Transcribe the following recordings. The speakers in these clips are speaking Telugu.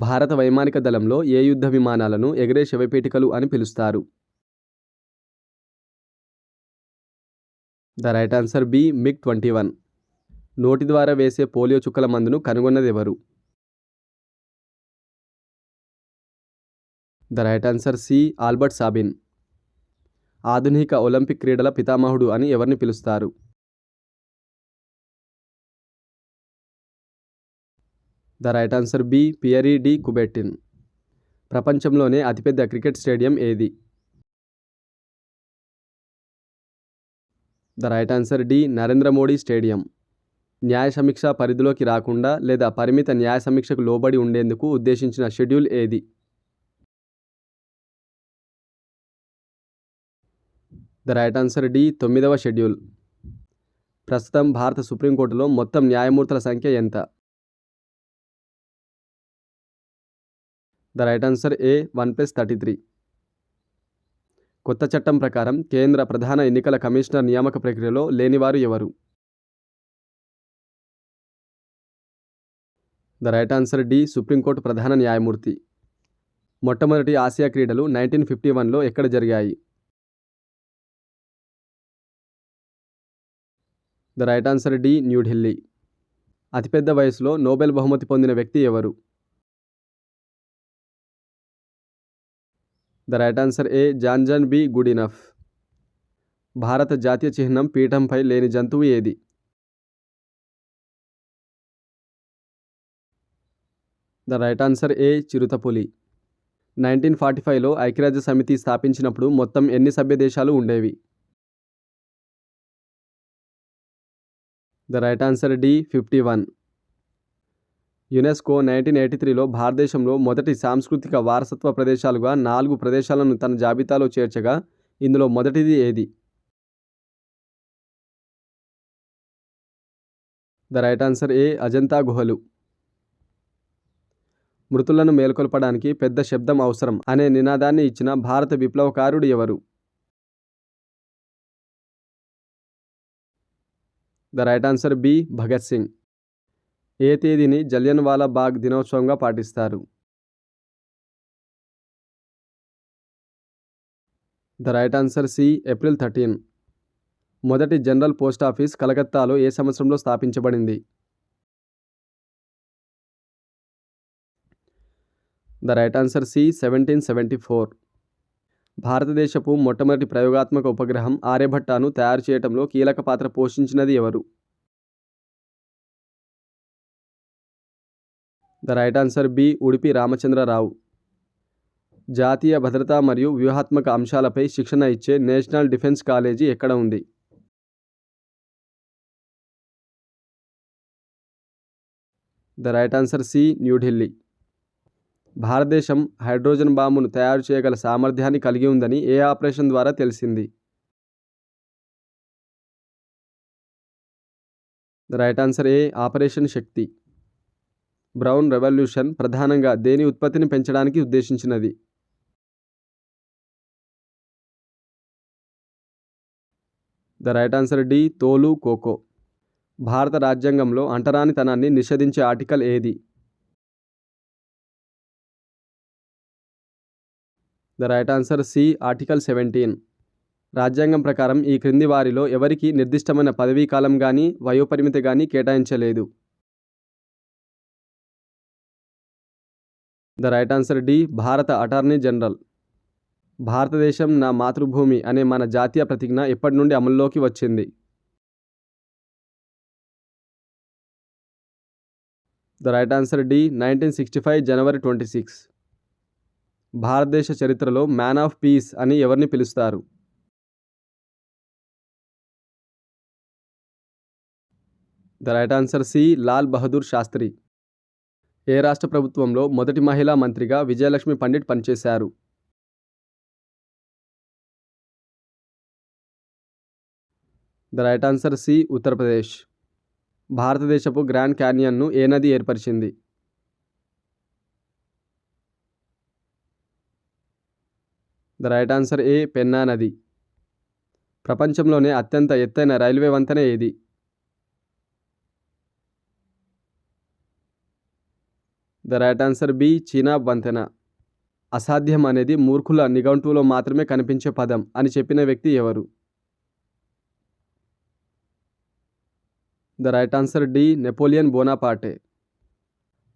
భారత వైమానిక దళంలో ఏ యుద్ధ విమానాలను ఎగిరే శవపేటికలు అని పిలుస్తారు? The right answer B MiG-21. నోటి ద్వారా వేసే పోలియో చుక్కల మందును కనుగొన్నది ఎవరు? The right answer C Albert Sabin. ఆధునిక ఒలింపిక్ క్రీడల పితామహుడు అని ఎవరిని పిలుస్తారు? The right answer B Pierre de Coubertin. ప్రపంచంలోనే అతిపెద్ద క్రికెట్ స్టేడియం ఏది? The right answer D Narendra Modi stadium. న్యాయ సమీక్ష పరిధిలోకి రాకుండా లేదా పరిమిత న్యాయ సమీక్షకు లోబడి ఉండేందుకు ఉద్దేశించిన షెడ్యూల్ ఏది? ద రైట్ ఆన్సర్ డి 9వ షెడ్యూల్. ప్రస్తుతం భారత సుప్రీంకోర్టులో మొత్తం న్యాయమూర్తుల సంఖ్య ఎంత? The right answer A 1+33. కొత్త చట్టం ప్రకారం కేంద్ర ప్రధాన ఎన్నికల కమిషనర్ నియామక ప్రక్రియలో లేనివారు ఎవరు? The right answer D supreme court ప్రధాన న్యాయమూర్తి. మొట్టమొదటి ఆసియా క్రీడలు 1951లో ఎక్కడ జరిగాయి? The right answer D New Delhi. అతిపెద్ద వయసులో నోబెల్ బహుమతి పొందిన వ్యక్తి ఎవరు? The right answer A John B Goodenough. భారత జాతీయ చిహ్నం పీఠంపై లేని జంతువు ఏది? ద రైట్ ఆన్సర్ ఏ చిరుతపులి. 1945లో ఐక్యరాజ్య సమితి స్థాపించినప్పుడు మొత్తం ఎన్ని సభ్య దేశాలు ఉండేవి? The right answer D 51. UNESCO 1983లో భారతదేశంలో మొదటి సాంస్కృతిక వారసత్వ ప్రదేశాలుగా 4 ప్రదేశాలను తన జాబితాలో చేర్చగా ఇందులో మొదటిది ఏది? ద రైట్ ఆన్సర్ ఏ అజంతా గుహలు. మృతులను మేల్కొల్పడానికి పెద్ద శబ్దం అవసరం అనే నినాదాన్ని ఇచ్చిన భారత విప్లవకారుడు ఎవరు? The right answer B Bhagat Singh. ఏ తేదీని జలియన్వాలా బాగ్ దినోత్సవంగా పాటిస్తారు? The right answer C April 13. మొదటి జనరల్ పోస్ట్ ఆఫీస్ కలకత్తాలో ఏ సంవత్సరంలో స్థాపించబడింది? The right answer C 1774. భారతదేశపు మొట్టమొదటి ప్రయోగాత్మక ఉపగ్రహం ఆర్యభట్టాను తయారు చేయటంలో కీలక పాత్ర పోషించినది ఎవరు? The right answer B Udupi Ramachandrarao. జాతీయ భద్రత మరియు వ్యూహాత్మక అంశాలపై శిక్షణ ఇచ్చే నేషనల్ డిఫెన్స్ కాలేజీ ఎక్కడ ఉంది? The right answer C New Delhi. భారతదేశం హైడ్రోజన్ బాంబును తయారు చేయగల సామర్థ్యాన్ని కలిగి ఉందని ఏ ఆపరేషన్ ద్వారా తెలిసింది? The right answer A operation Shakti. Brown revolution ప్రధానంగా దేని ఉత్పత్తిని పెంచడానికి ఉద్దేశించినది? ద రైట్ ఆన్సర్ డి తోలు కోకో. భారత రాజ్యాంగంలో అంటరానితనాన్ని నిషేధించే ఆర్టికల్ ఏది? The right answer C article 17. రాజ్యాంగం ప్రకారం ఈ క్రింది వారిలో ఎవరికి నిర్దిష్టమైన పదవీ కాలం కానీ వయోపరిమితి కానీ కేటాయించలేదు? ద రైట్ ఆన్సర్ డి భారత అటార్నీ జనరల్. భారతదేశం నా మాతృభూమి అనే మన జాతీయ ప్రతిజ్ఞ ఎప్పటి నుండి అమల్లోకి వచ్చింది? ద రైట్ ఆన్సర్ డి 1965 జనవరి 26. భారతదేశ చరిత్రలో మ్యాన్ ఆఫ్ పీస్ అని ఎవరిని పిలుస్తారు? The right answer C Lal Bahadur Shastri. ఏ రాష్ట్ర ప్రభుత్వంలో మొదటి మహిళా మంత్రిగా విజయలక్ష్మి పండిట్ పనిచేశారు? The right answer C Uttar Pradesh. భారతదేశపు గ్రాండ్ క్యానియన్ను ఏ నది ఏర్పరిచింది? The right answer A Penna నది. ప్రపంచంలోనే అత్యంత ఎత్తైన రైల్వే వంతెన ఏది? The right answer B Chenab వంతెన. అసాధ్యం అనేది మూర్ఖుల నిఘంటువులో మాత్రమే కనిపించే పదం అని చెప్పిన వ్యక్తి ఎవరు? The right answer D Napoleon Bonaparte.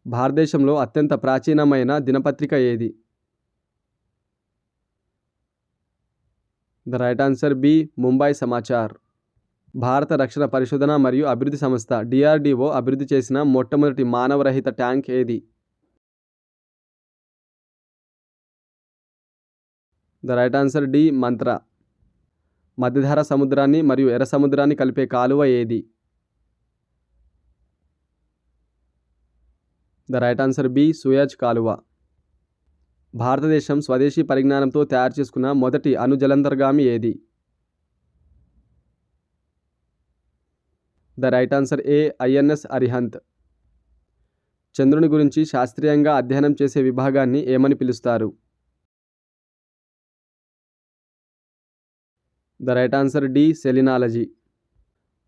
భారతదేశంలో అత్యంత ప్రాచీనమైన దినపత్రిక ఏది? The right answer B Mumbai Samachar. భారత రక్షణ పరిశోధన మరియు అభివృద్ధి సంస్థ డిఆర్డిఓ అభివృద్ధి చేసిన మొట్టమొదటి మానవరహిత ట్యాంక్ ఏది? The right answer D Mantra. మధ్యధరా సముద్రాన్ని మరియు ఎర్ర సముద్రాన్ని కలిపే కాలువ ఏది? The right answer B Suez కాలువ. భారతదేశం స్వదేశీ పరిజ్ఞానంతో తయారు చేసుకున్న మొదటి అణు జలంతర్గామి ఏది? The right answer A INS Arihant. చంద్రుని గురించి శాస్త్రీయంగా అధ్యయనం చేసే విభాగాన్ని ఏమని పిలుస్తారు? The right answer D selenology.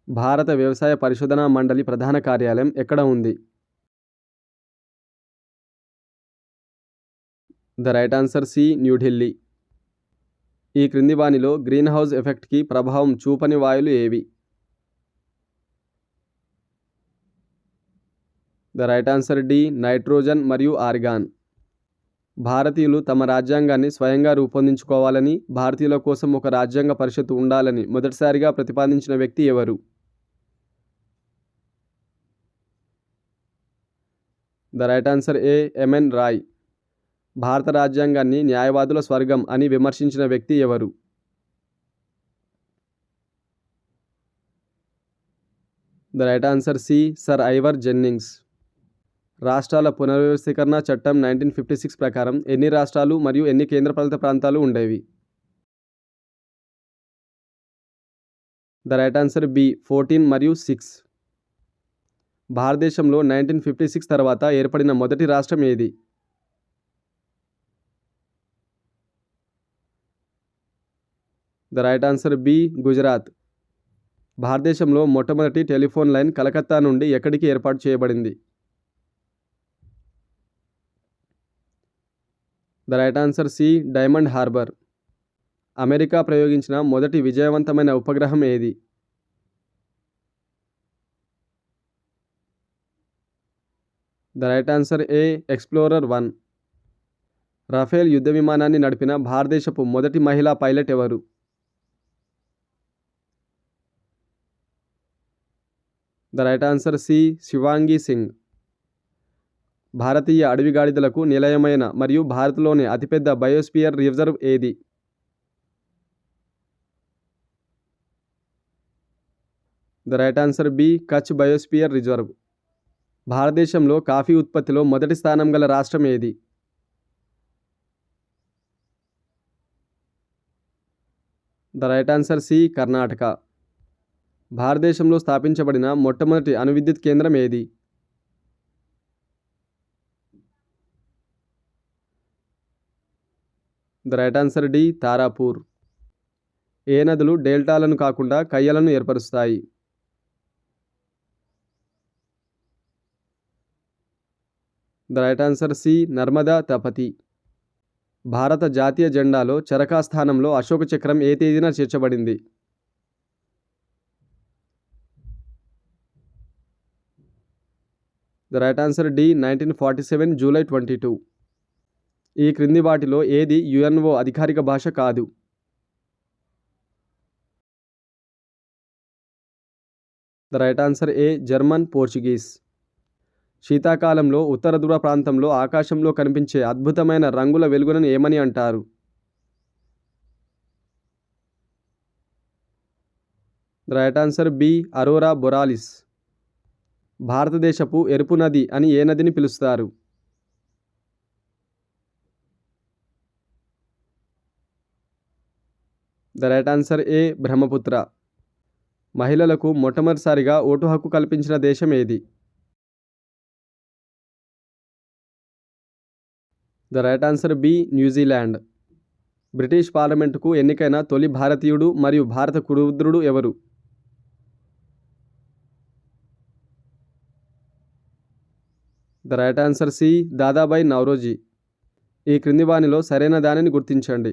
భారత వ్యవసాయ పరిశోధనా మండలి ప్రధాన కార్యాలయం ఎక్కడ ఉంది? The right answer C New Delhi. ఈ క్రింది వానిలో గ్రీన్ హౌస్ ఎఫెక్ట్కి ప్రభావం చూపని వాయువులు ఏవి? The right answer D nitrogen మరియు ఆర్గాన్. భారతీయులు తమ రాజ్యాంగాన్ని స్వయంగా రూపొందించుకోవాలని, భారతీయుల కోసం ఒక రాజ్యాంగ పరిషత్తు ఉండాలని మొదటిసారిగా ప్రతిపాదించిన వ్యక్తి ఎవరు? The right answer A MN Roy. భారత రాజ్యాంగాన్ని న్యాయవాదుల స్వర్గం అని విమర్శించిన వ్యక్తి ఎవరు? The right answer C sir Ivor Jennings. రాష్ట్రాల పునర్వ్యవస్థీకరణ చట్టం 1956 ప్రకారం ఎన్ని రాష్ట్రాలు మరియు ఎన్ని కేంద్రపాలిత ప్రాంతాలు ఉండేవి? ద రైట్ ఆన్సర్ బి 14 మరియు 6. భారతదేశంలో 1956 తర్వాత ఏర్పడిన మొదటి రాష్ట్రం ఏది? The right answer B Gujarat. భారతదేశంలో మొట్టమొదటి టెలిఫోన్ లైన్ కలకత్తా నుండి ఎక్కడికి ఏర్పాటు చేయబడింది? The right answer C Diamond Harbour. America ప్రయోగించిన మొదటి విజయవంతమైన ఉపగ్రహం ఏది? The right answer A Explorer 1. Rafale యుద్ధ విమానాన్ని నడిపిన భారతదేశపు మొదటి మహిళా పైలట్ ఎవరు? The right answer C Shivangi Singh. భారతీయ అడవి గాడిదలకు నిలయమైన మరియు భారత్లోని అతిపెద్ద బయోస్పియర్ రిజర్వ్ ఏది? The right answer B Kutch biosphere reserve. భారతదేశంలో కాఫీ ఉత్పత్తిలో మొదటి స్థానం గల రాష్ట్రం ఏది? The right answer C Karnataka. భారతదేశంలో స్థాపించబడిన మొట్టమొదటి అణు విద్యుత్ కేంద్రం ఏది? The right answer D Tarapur. ఏ నదులు డెల్టాలను కాకుండా కయ్యలను ఏర్పరుస్తాయి? The right answer C Narmada Tapti. భారత జాతీయ జెండాలో చరకా స్థానంలో అశోక చక్రం ఏ తేదీన చేర్చబడింది? The right answer D 1947 July 22. ఈ క్రింది వాటిలో ఏది యుఎన్ఓ అధికారిక భాష కాదు? The right answer A German Portuguese. శీతాకాలంలో ఉత్తర ధ్రువ ప్రాంతంలో ఆకాశంలో కనిపించే అద్భుతమైన రంగుల వెలుగులను ఏమని అంటారు? The right answer B aurora borealis. భారతదేశపు ఎరుపు నది అని ఏ నదిని పిలుస్తారు? The right answer A Brahmaputra. మహిళలకు మొట్టమొదటిసారిగా ఓటు హక్కు కల్పించిన దేశం ఏది? The right answer B New Zealand. British పార్లమెంటుకు ఎన్నికైన తొలి భారతీయుడు మరియు భారత కురువృద్ధుడు ఎవరు? The right answer C Dadabhai Naoroji. ఈ క్రింది వానిలో సరైన దానిని గుర్తించండి.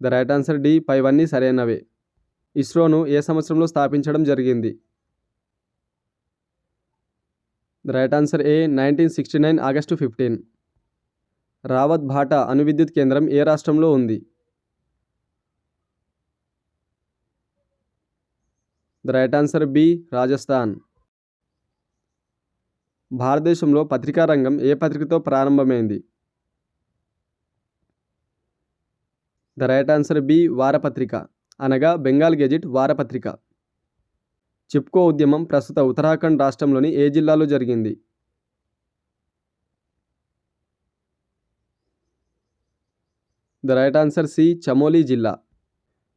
ద రైట్ ఆన్సర్ డి పైవన్నీ సరైనవే. ఇస్రోను ఏ సంవత్సరంలో స్థాపించడం జరిగింది? The right answer A 1969 August 15. Rawat Bhata అణు విద్యుత్ కేంద్రం ఏ రాష్ట్రంలో ఉంది? The right answer B Rajasthan. భారతదేశంలో పత్రికా రంగం ఏ పత్రికతో ప్రారంభమైంది? ద రైట్ ఆన్సర్ బి వారపత్రిక, అనగా బెంగాల్ గెజిట్ వారపత్రిక. చిప్కో ఉద్యమం ప్రస్తుత ఉత్తరాఖండ్ రాష్ట్రంలోని ఏ జిల్లాలో జరిగింది? The right answer C Chamoli జిల్లా.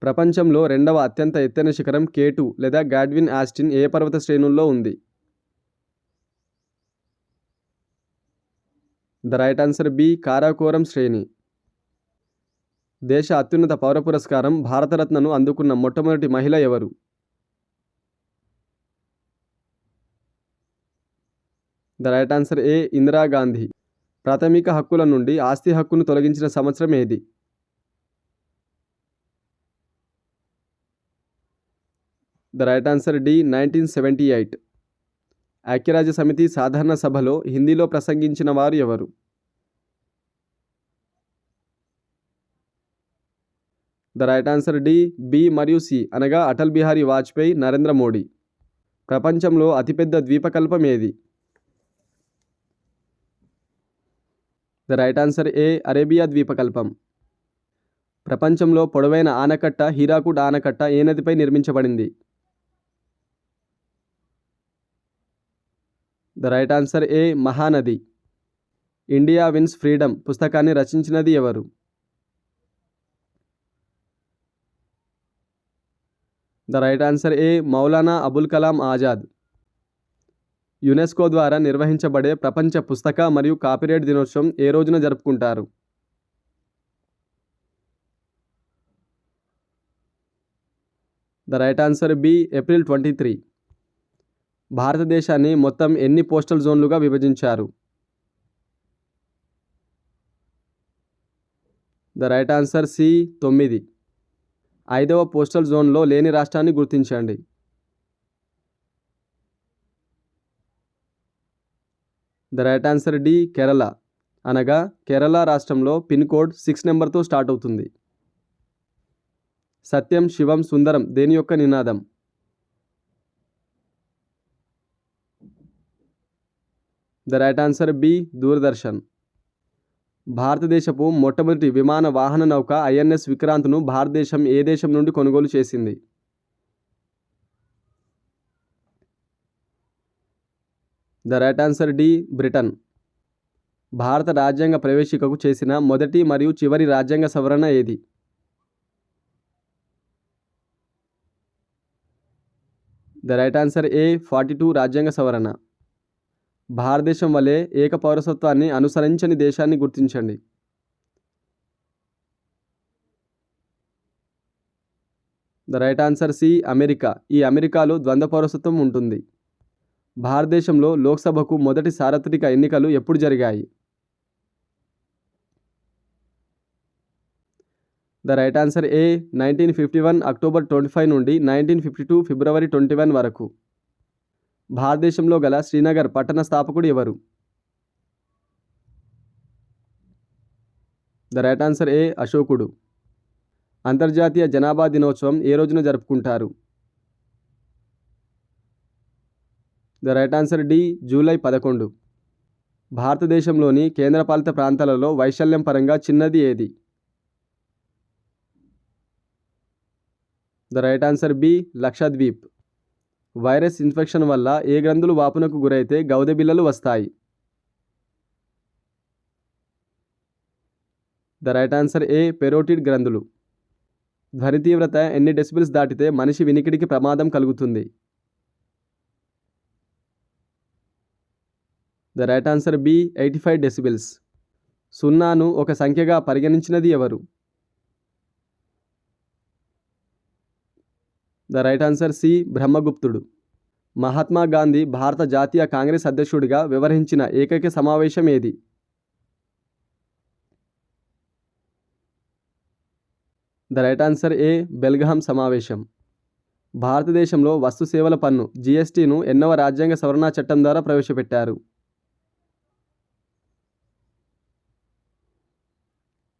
ప్రపంచంలో రెండవ అత్యంత ఎత్తైన శిఖరం K2 లేదా గాడ్విన్ ఆస్టిన్ ఏ పర్వత శ్రేణుల్లో ఉంది? The right answer B Karakoram శ్రేణి. దేశ అత్యున్నత పౌర పురస్కారం భారతరత్నను అందుకున్న మొట్టమొదటి మహిళ ఎవరు? The right answer A Indira Gandhi. ప్రాథమిక హక్కుల నుండి ఆస్తి హక్కును తొలగించిన సంవత్సరం ఏది? The right answer D 1978. ఐక్యరాజ్య సమితి సాధారణ సభలో హిందీలో ప్రసంగించిన వారు ఎవరు? The right answer D B మరియు సి, అనగా అటల్ బిహారీ వాజ్పేయి, నరేంద్ర మోడీ. ప్రపంచంలో అతిపెద్ద ద్వీపకల్పం ఏది? The right answer A Arabia ద్వీపకల్పం. ప్రపంచంలో పొడవైన ఆనకట్ట హీరాకుడ్ ఆనకట్ట ఏ నదిపై నిర్మించబడింది? The right answer A Mahanadi. India wins freedom పుస్తకాన్ని రచించినది ఎవరు? The right answer A Maulana Abul Kalam Azad. UNESCO ద్వారా నిర్వహించబడే ప్రపంచ పుస్తక మరియు కాపీరైట్ దినోత్సవం ఏ రోజున జరుపుకుంటారు? The right answer B April 23. భారతదేశాన్ని మొత్తం ఎన్ని పోస్టల్ జోన్లుగా విభజించారు? The right answer C 9. 5వ పోస్టల్ జోన్లో లేని రాష్ట్రాన్ని గుర్తించండి. The right answer D Kerala, అనగా కేరళ రాష్ట్రంలో పిన్ కోడ్ 6 నెంబర్తో స్టార్ట్ అవుతుంది. సత్యం శివం సుందరం దేని యొక్క నినాదం? The right answer B Doordarshan. భారతదేశపు మొట్టమొదటి విమాన వాహన నౌక INS విక్రాంత్ను భారతదేశం ఏ దేశం నుండి కొనుగోలు చేసింది? The right answer D Britain. భారత రాజ్యాంగ ప్రవేశికకు చేసిన మొదటి మరియు చివరి రాజ్యాంగ సవరణ ఏది? ద రైట్ ఆన్సర్ ఏ 42 రాజ్యాంగ సవరణ. భారతదేశం వలె ఏక పౌరసత్వాన్ని అనుసరించని దేశాన్ని గుర్తించండి. The right answer C America. ఈ అమెరికాలో ద్వంద్వ పౌరసత్వం ఉంటుంది. భారతదేశంలో లోక్సభకు మొదటి సార్వత్రిక ఎన్నికలు ఎప్పుడు జరిగాయి? The right answer A 1951 October 25 నుండి 1952 ఫిబ్రవరి 21 వరకు. భారతదేశంలో గల శ్రీనగర్ పట్టణ స్థాపకుడు ఎవరు? ద రైట్ ఆన్సర్ ఏ అశోకుడు. అంతర్జాతీయ జనాభా దినోత్సవం ఏ రోజున జరుపుకుంటారు? The right answer D July 11. భారతదేశంలోని కేంద్రపాలిత ప్రాంతాలలో వైశాల్యం పరంగా చిన్నది ఏది? The right answer B Lakshadweep. Virus infection వల్ల ఏ గ్రంథులు వాపునకు గురైతే గౌదెబిళ్ళలు వస్తాయి? The right answer A parotid గ్రంథులు. ధ్వని తీవ్రత ఎన్ని డెసిబిల్స్ దాటితే మనిషి వినికిడికి ప్రమాదం కలుగుతుంది? The right answer B 85 decibels. సున్నాను ఒక సంఖ్యగా పరిగణించినది ఎవరు? ద రైట్ ఆన్సర్ సి బ్రహ్మగుప్తుడు. మహాత్మా గాంధీ భారత జాతీయ కాంగ్రెస్ అధ్యక్షుడిగా వ్యవహరించిన ఏకైక సమావేశం ఏది? The right answer A Belgaum సమావేశం. భారతదేశంలో వస్తు సేవల పన్ను జిఎస్టీను ఎన్నవ రాజ్యాంగ సవరణ చట్టం ద్వారా ప్రవేశపెట్టారు?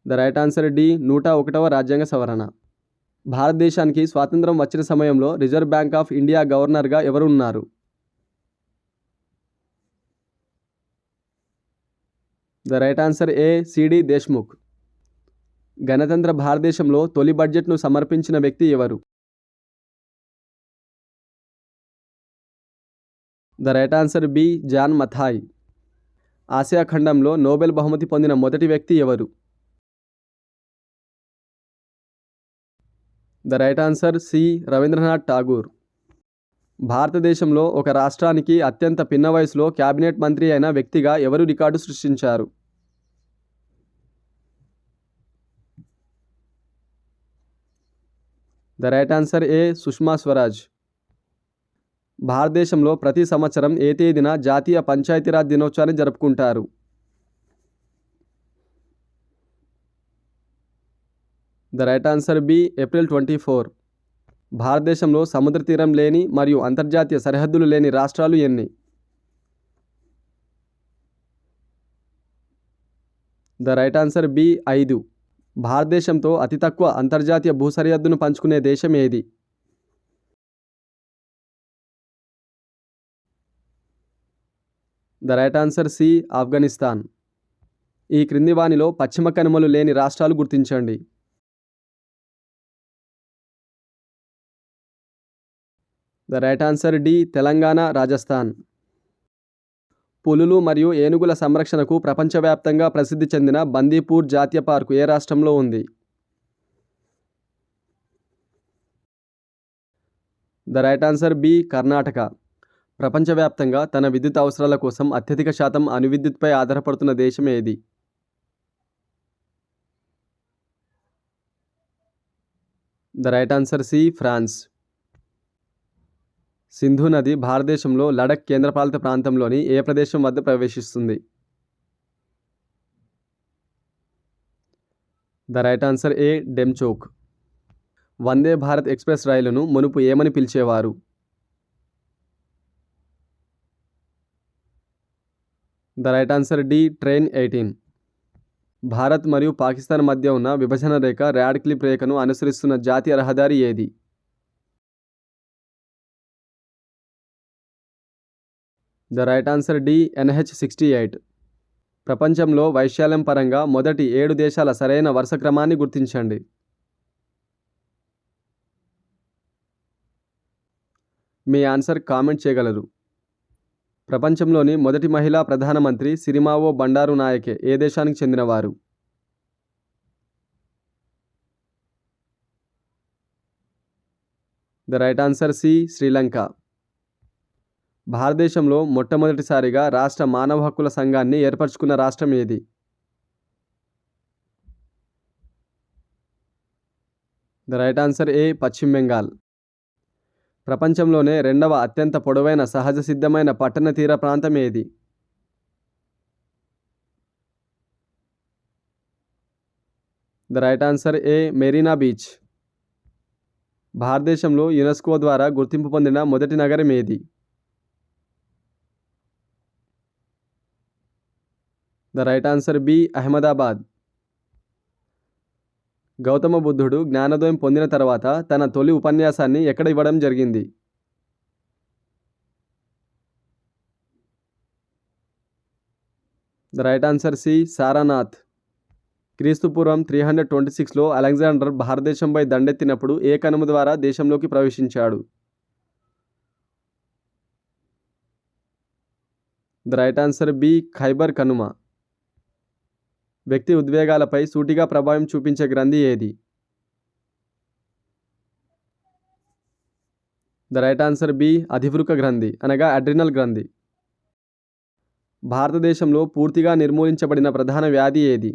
ద రైట్ ఆన్సర్ డి 101వ రాజ్యాంగ సవరణ. భారతదేశానికి స్వాతంత్రం వచ్చిన సమయంలో రిజర్వ్ బ్యాంక్ ఆఫ్ ఇండియా గవర్నర్గా ఎవరు ఉన్నారు? The right answer A CD Deshmukh. గణతంత్ర భారతదేశంలో తొలి బడ్జెట్ను సమర్పించిన వ్యక్తి ఎవరు? The right answer B John Mathai. Asia ఖండంలో నోబెల్ బహుమతి పొందిన మొదటి వ్యక్తి ఎవరు? The right answer C Rabindranath Tagore. భారతదేశంలో ఒక రాష్ట్రానికి అత్యంత పిన్న వయసులో క్యాబినెట్ మంత్రి అయిన వ్యక్తిగా ఎవరు రికార్డు సృష్టించారు? The right answer A Sushma Swaraj. భారతదేశంలో ప్రతి సంవత్సరం ఏ తేదీన జాతీయ పంచాయతీరాజ్ దినోత్సవాన్ని జరుపుకుంటారు? The right answer B April 24. భారతదేశంలో సముద్ర తీరం లేని మరియు అంతర్జాతీయ సరిహద్దులు లేని రాష్ట్రాలు ఎన్ని? The right answer B 5. భారతదేశంతో అతి తక్కువ అంతర్జాతీయ భూ సరిహద్దును పంచుకునే దేశం ఏది? The right answer C Afghanistan. ఈ క్రింది వానిలో పశ్చిమ కనుమలు లేని రాష్ట్రాలు గుర్తించండి. The right answer D Telangana, Rajasthan. పులులు మరియు ఏనుగుల సంరక్షణకు ప్రపంచవ్యాప్తంగా ప్రసిద్ధి చెందిన బందీపూర్ జాతీయ పార్కు ఏ రాష్ట్రంలో ఉంది? The right answer B Karnataka. ప్రపంచవ్యాప్తంగా తన విద్యుత్ అవసరాల కోసం అత్యధిక శాతం అణువిద్యుత్పై ఆధారపడుతున్న దేశం ఏది? The right answer C France. Sindhu నది భారతదేశంలో లడఖ్ కేంద్రపాలిత ప్రాంతంలోని ఏ ప్రదేశం వద్ద ప్రవేశిస్తుంది? The right answer A Demchok. Vande Bharat express రైలును మునుపు ఏమని పిలిచేవారు? The right answer D train 18. Bharat మరియు పాకిస్తాన్ మధ్య ఉన్న విభజన రేఖ ర్యాడ్క్లిఫ్ రేఖను అనుసరిస్తున్న జాతీయ రహదారి ఏది? The right answer D NH68. ప్రపంచంలో వైశాల్యం పరంగా మొదటి 7 దేశాల సరైన వరుస క్రమాన్ని గుర్తించండి. మీ ఆన్సర్ కామెంట్ చేయగలరు. ప్రపంచంలోని మొదటి మహిళా ప్రధానమంత్రి సిరిమావో బండారు నాయకే ఏ దేశానికి చెందినవారు? The right answer C Sri Lanka. భారతదేశంలో మొట్టమొదటిసారిగా రాష్ట్ర మానవ హక్కుల సంఘాన్ని ఏర్పరచుకున్న రాష్ట్రం ఏది? ద రైట్ ఆన్సర్ ఏ పశ్చిమ బెంగాల్. ప్రపంచంలోనే రెండవ అత్యంత పొడవైన సహజ సిద్ధమైన పట్టణ తీర ప్రాంతం ఏది? The right answer A Marina beach. భారతదేశంలో యునెస్కో ద్వారా గుర్తింపు పొందిన మొదటి నగరం ఏది? The right answer B Ahmedabad. Gautama బుద్ధుడు జ్ఞానోదయం పొందిన తర్వాత తన తొలి ఉపన్యాసాన్ని ఎక్కడ ఇవ్వడం జరిగింది? The right answer C Sarnath. క్రీస్తుపూర్వం 326లో అలెగ్జాండర్ భారతదేశంపై దండెత్తినప్పుడు ఏ కనుమ ద్వారా దేశంలోకి ప్రవేశించాడు? The right answer B Khyber కనుమ. వ్యక్తి ఉద్వేగాలపై సూటిగా ప్రభావం చూపించే గ్రంథి ఏది? ద రైట్ ఆన్సర్ బి అధివృక గ్రంథి అనగా అడ్రినల్ గ్రంథి. భారతదేశంలో పూర్తిగా నిర్మూలించబడిన ప్రధాన వ్యాధి ఏది?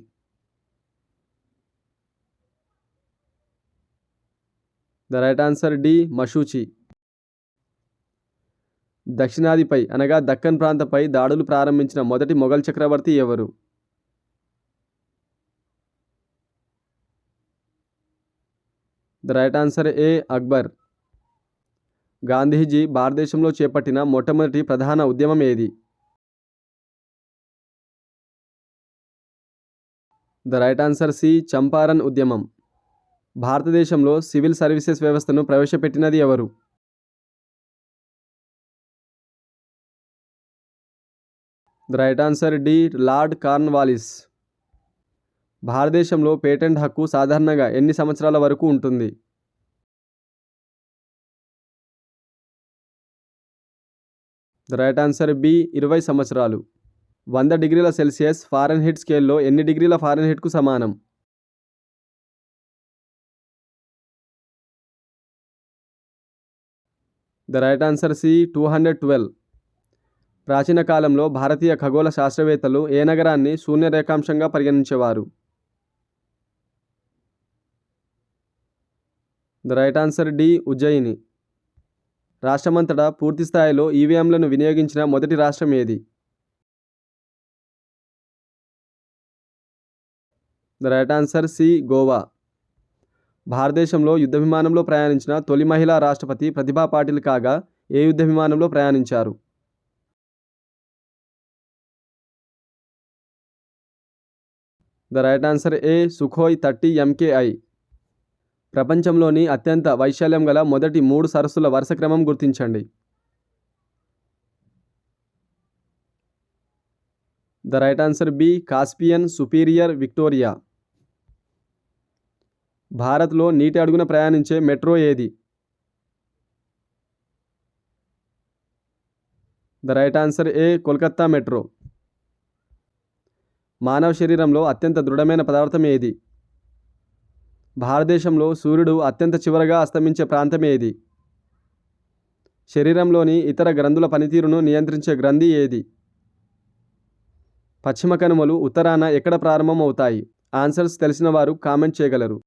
ద రైట్ ఆన్సర్ డి మషూచి. దక్షిణాదిపై అనగా దక్కన్ ప్రాంతంపై దాడులు ప్రారంభించిన మొదటి మొఘల్ చక్రవర్తి ఎవరు? The right answer A Akbar. Gandhiji భారతదేశంలో చేపట్టిన మొట్టమొదటి ప్రధాన ఉద్యమం ఏది? The right answer C Champaran ఉద్యమం. భారతదేశంలో సివిల్ సర్వీసెస్ వ్యవస్థను ప్రవేశపెట్టినది ఎవరు? The right answer D Lord Cornwallis. భారతదేశంలో పేటెంట్ హక్కు సాధారణంగా ఎన్ని సంవత్సరాల వరకు ఉంటుంది? ద రైట్ ఆన్సర్ బి 20 సంవత్సరాలు. 100 డిగ్రీల సెల్సియస్ ఫారెన్హీట్ స్కేల్లో ఎన్ని డిగ్రీల ఫారెన్హీట్కు సమానం? The right answer C 212. ప్రాచీన కాలంలో భారతీయ ఖగోళ శాస్త్రవేత్తలు ఏ నగరాన్ని శూన్యరేఖాంశంగా పరిగణించేవారు? The right answer D Ujjain. రాష్ట్రమంతటా పూర్తి స్థాయిలో ఈవీఎంలను వినియోగించిన మొదటి రాష్ట్రం ఏది? The right answer C Goa. భారతదేశంలో యుద్ధ విమానంలో ప్రయాణించిన తొలి మహిళా రాష్ట్రపతి ప్రతిభా పాటిల్ కాగా ఏ యుద్ధ విమానంలో ప్రయాణించారు? The right answer A Sukhoi 30 MKI. ప్రపంచంలోని అత్యంత వైశాల్యం గల మొదటి 3 సరస్సుల వరుస క్రమం గుర్తించండి. The right answer B Caspian, superior, Victoria. భారత్లో నీటి అడుగున ప్రయాణించే మెట్రో ఏది? The right answer A Kolkata metro. మానవ శరీరంలో అత్యంత దృఢమైన పదార్థం ఏది? భారతదేశంలో సూర్యుడు అత్యంత చివరగా అస్తమించే ప్రాంతం ఏది? శరీరంలోని ఇతర గ్రంథుల పనితీరును నియంత్రించే గ్రంథి ఏది? పశ్చిమ కనుమలు ఉత్తరాన ఎక్కడ ప్రారంభం అవుతాయి? ఆన్సర్స్ తెలిసిన వారు కామెంట్ చేయగలరు.